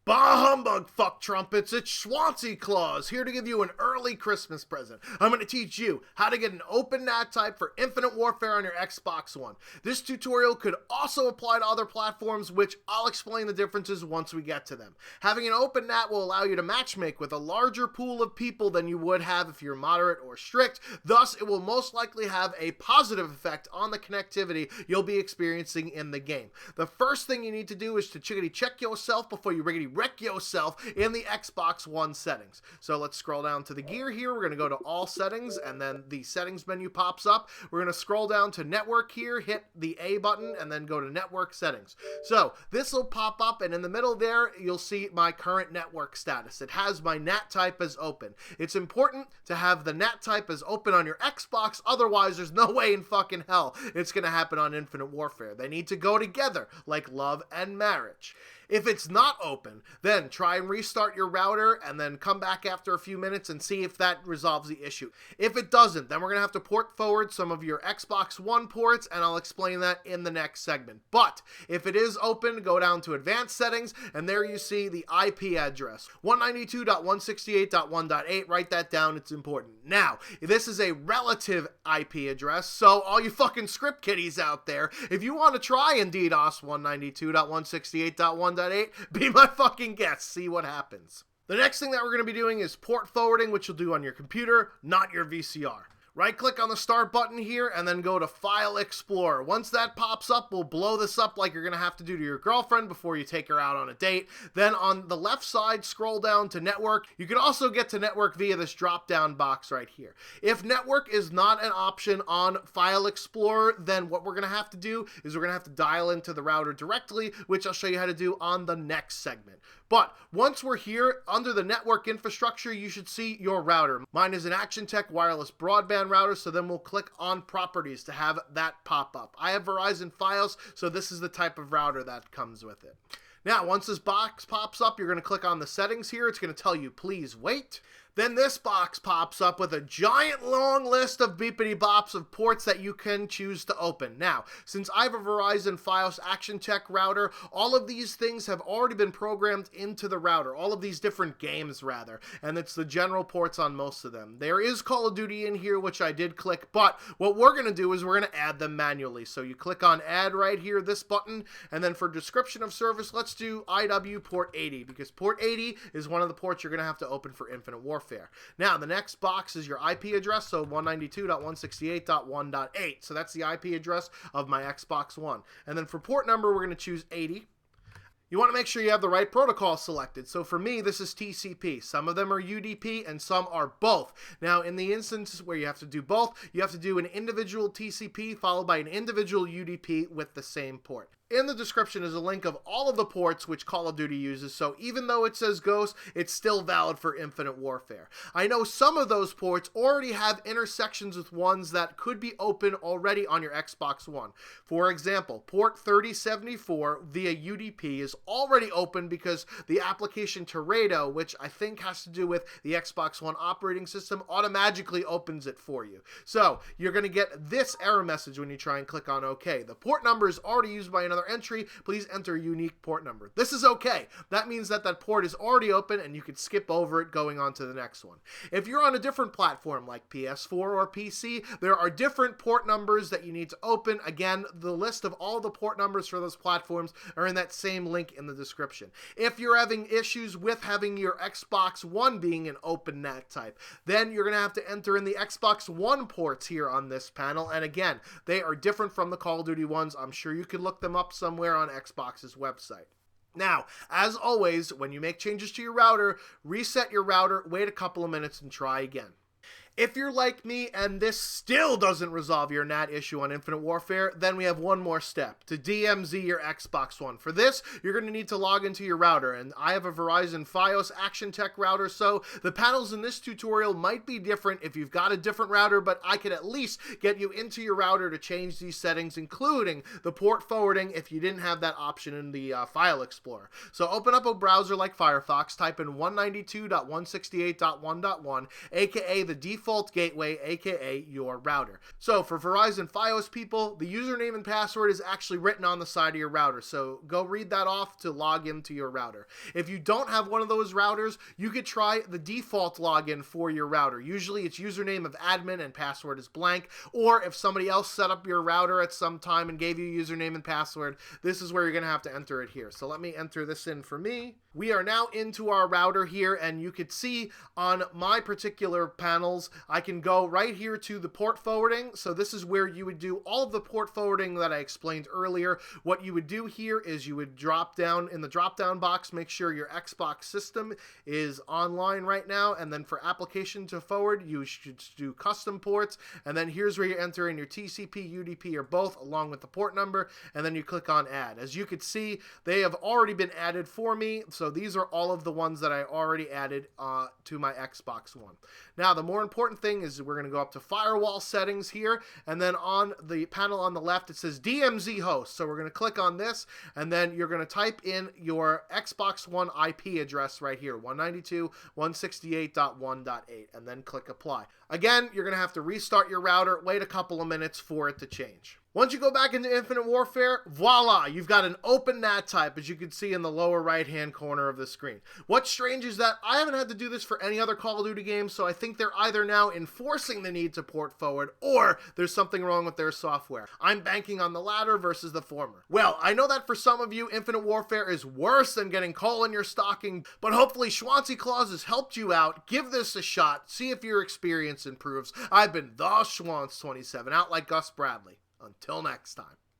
Bah humbug, fuck trumpets, it's Swansea Claus, here to give you an early Christmas present. I'm going to teach you how to get an open NAT type for Infinite Warfare on your Xbox One. This tutorial could also apply to other platforms, which I'll explain the differences once we get to them. Having an open NAT will allow you to matchmake with a larger pool of people than you would have if you're moderate or strict, thus it will most likely have a positive effect on the connectivity you'll be experiencing in the game. The first thing you need to do is to chickadee check yourself before you riggedy wreck yourself in the Xbox One settings. So let's scroll down to the gear here. We're going to go to all settings, and then the settings menu pops up. We're going to scroll down to network here, hit the A button, and then go to network settings. So this will pop up, and in the middle there you'll see my current network status. It has my NAT type as open. It's important to have the NAT type as open on your Xbox, otherwise there's no way in fucking hell it's going to happen on Infinite Warfare. They need to go together like love and marriage. If it's not open, then try and restart your router and then come back after a few minutes and see if that resolves the issue. If it doesn't, then we're going to have to port forward some of your Xbox One ports, and I'll explain that in the next segment. But if it is open, go down to advanced settings, and there you see the IP address, 192.168.1.8. Write that down, it's important. Now, this is a relative IP address, so all you fucking script kiddies out there, if you want to try and DDoS 192.168.1.8, be my fucking guest, see what happens. The next thing that we're going to be doing is port forwarding, which you'll do on your computer, not your VCR. Right click on the start button here and then go to File Explorer. Once that pops up, we'll blow this up like you're going to have to do to your girlfriend before you take her out on a date. Then on the left side, scroll down to Network. You can also get to Network via this drop down box right here. If Network is not an option on File Explorer, then what we're going to have to do is we're going to have to dial into the router directly, which I'll show you how to do on the next segment. But once we're here, under the network infrastructure, you should see your router. Mine is an Action Tech wireless broadband router, so then we'll click on properties to have that pop up. I have Verizon Fios, so this is the type of router that comes with it. Now, once this box pops up, you're going to click on the settings here. It's going to tell you, please wait. Then this box pops up with a giant long list of beepity bops of ports that you can choose to open. Now, since I have a Verizon Fios Action Tech router, all of these things have already been programmed into the router, all of these different games rather, and it's the general ports on most of them. There is Call of Duty in here, which I did click, but what we're going to do is we're going to add them manually. So you click on add right here, this button, and then for description of service, let's do IW port 80, because port 80 is one of the ports you're going to have to open for Infinite Warfare. Now, the next box is your IP address, so 192.168.1.8. So that's the IP address of my Xbox One. And then for port number, we're going to choose 80. You want to make sure you have the right protocol selected. So for me, this is TCP. Some of them are UDP and some are both. Now, in the instance where you have to do both, you have to do an individual TCP followed by an individual UDP with the same port. In the description is a link of all of the ports which Call of Duty uses, so even though it says Ghost, it's still valid for Infinite Warfare. I know some of those ports already have intersections with ones that could be open already on your Xbox One. For example, port 3074 via UDP is already open because the application Teredo, which I think has to do with the Xbox One operating system, automatically opens it for you. So you're going to get this error message when you try and click on OK. The port number is already used by another entry. Please enter a unique port number. This is okay. That means that that port is already open and you can skip over it going on to the next one. If you're on a different platform like PS4 or PC, there are different port numbers that you need to open. Again, the list of all the port numbers for those platforms are in that same link in the description. If you're having issues with having your Xbox One being an open NAT type, then you're going to have to enter in the Xbox One ports here on this panel. And again, they are different from the Call of Duty ones. I'm sure you can look them up somewhere on Xbox's website. Now, as always, when you make changes to your router, reset your router, wait a couple of minutes, and try again. If you're like me and this still doesn't resolve your NAT issue on Infinite Warfare, then we have one more step, to DMZ your Xbox One. For this, you're going to need to log into your router, and I have a Verizon Fios Action Tech router, so the panels in this tutorial might be different if you've got a different router, but I could at least get you into your router to change these settings, including the port forwarding if you didn't have that option in the File Explorer. So open up a browser like Firefox, type in 192.168.1.1, aka the default default gateway, aka your router. So for Verizon Fios people, the username and password is actually written on the side of your router. So go read that off to log into your router. If you don't have one of those routers, you could try the default login for your router. Usually it's username of admin and password is blank, or if somebody else set up your router at some time and gave you username and password, this is where you're going to have to enter it here. So let me enter this in for me. We are now into our router here, and you could see on my particular panels, I can go right here to the port forwarding. So this is where you would do all of the port forwarding that I explained earlier. What you would do here is you would drop down in the drop down box, make sure your Xbox system is online right now, and then for application to forward, you should do custom ports, and then here's where you enter in your TCP, UDP, or both, along with the port number, and then you click on add. As you can see, they have already been added for me, so these are all of the ones that I already added to my Xbox One. Now, the more important thing is we're going to go up to firewall settings here, and then on the panel on the left, it says DMZ host. So we're going to click on this, and then you're going to type in your Xbox One IP address right here, 192.168.1.8, and then click apply. Again, you're going to have to restart your router, wait a couple of minutes for it to change. Once you go back into Infinite Warfare, voila, you've got an open NAT type, as you can see in the lower right-hand corner of the screen. What's strange is that I haven't had to do this for any other Call of Duty game, so I think they're either now enforcing the need to port forward, or there's something wrong with their software. I'm banking on the latter versus the former. Well, I know that for some of you, Infinite Warfare is worse than getting coal in your stocking, but hopefully Schwancy Claus has helped you out. Give this a shot, see if your experience improves. I've been the Schwantz27, out like Gus Bradley. Until next time.